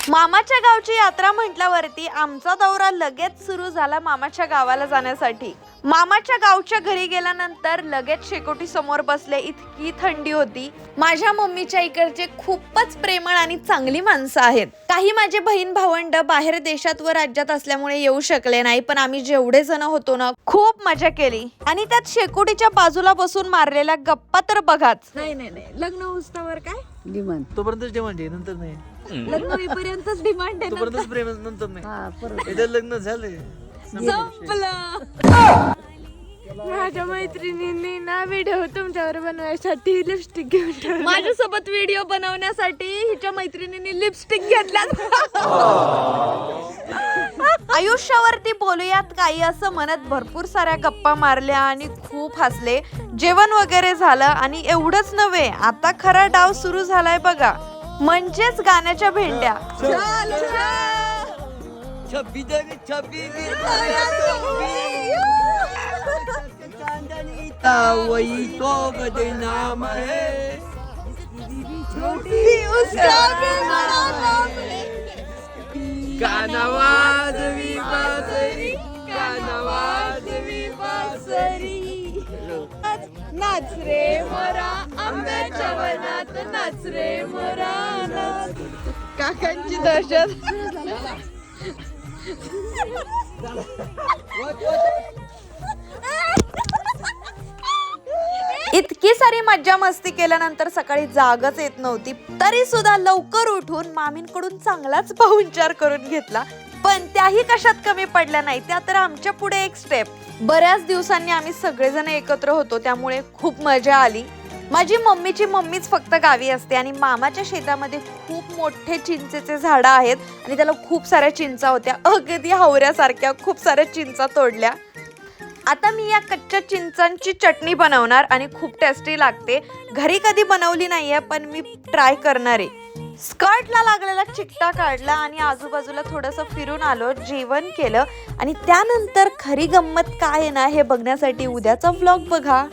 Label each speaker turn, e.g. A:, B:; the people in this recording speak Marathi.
A: मामाच्या गावची यात्रा म्हटल्यावरती आमचा दौरा लगेच सुरू झाला मामाच्या गावाला जाण्यासाठी। मामाच्या गावच्या घरी गेल्यानंतर लगेच शेकोटी समोर बसले। इतकी थंडी होती। माझ्या मम्मीच्या इकडचे खूपच प्रेमळ आणि चांगली माणसं आहेत। काही माझे बहीण भावंड बाहेर देशात व राज्यात असल्यामुळे येऊ शकले नाही, पण आम्ही जेवढे जण होतो ना खूप मजा केली। आणि त्यात शेकोटीच्या बाजूला बसून मारलेल्या गप्पा तर बघाच।
B: नाही लग्न उस्तावर काय
C: डिमांड
D: तोपर्यंतच डिमांड आहे, नंतर नाही।
B: लग्न होईपर्यंतच डिमांड आहे ना?
D: तोपर्यंतच प्रेम, नंतर नाही।
C: हा परत
D: एकदा लग्न झाले
B: संपलं। माझ्या मैत्रिणींनी ना व्हिडिओ तुमच्यावर बनवण्यासाठी लिपस्टिक घेऊन ठेवली। माझ्यासोबत व्हिडिओ बनवण्यासाठी हिच्या मैत्रिणींनी लिपस्टिक घेतल्यात।
A: आयुष्यावरती बोलूयात काही असं म्हणत भरपूर साऱ्या गप्पा मारल्या आणि खूप हसले। जेवण वगैरे झालं आणि एवढंच नव्हे, आता खरा डाव सुरू झालाय बघा, म्हणजेच गाण्याच्या भेंड्या।
D: वही तो गदे नाम है, कानावाज विपासरी, कानावाज विपासरी।
B: नाच रे मोरा आंब्याच्या वनात, नाच रे मोरा नाच। काकांची दहशत।
A: इतकी सारी मज्जा मस्ती केल्यानंतर सकाळी जागच येत नव्हती, तरी सुद्धा लवकर उठून मामींकडून चांगलाच पाहुणचार करून घेतला। पण त्याही कशात कमी पडल्या नाही, त्या तर आमच्या पुढे एक स्टेप। बऱ्याच दिवसांनी आम्ही सगळेजण एकत्र होतो, त्यामुळे खूप मजा आली। माझी मम्मीची मम्मीच फक्त गावी असते आणि मामाच्या शेतामध्ये खूप मोठे चिंचेचे झाडं आहेत आणि त्याला खूप साऱ्या चिंचा होत्या, अगदी हावऱ्यासारख्या। खूप साऱ्या चिंचा तोडल्या। आता मी या कच्च्या चिंचांची चटणी बनवणार आणि खूप टेस्टी लागते। घरी कधी बनवली नाहीये, पण मी ट्राय करणार आहे। स्कर्टला लागलेला चिकटा काढला आणि आजूबाजूला थोडंसं फिरून आलो, जेवण केलं आणि त्यानंतर खरी गंमत काय आहे ना हे बघण्यासाठी उद्याचा व्लॉग बघा।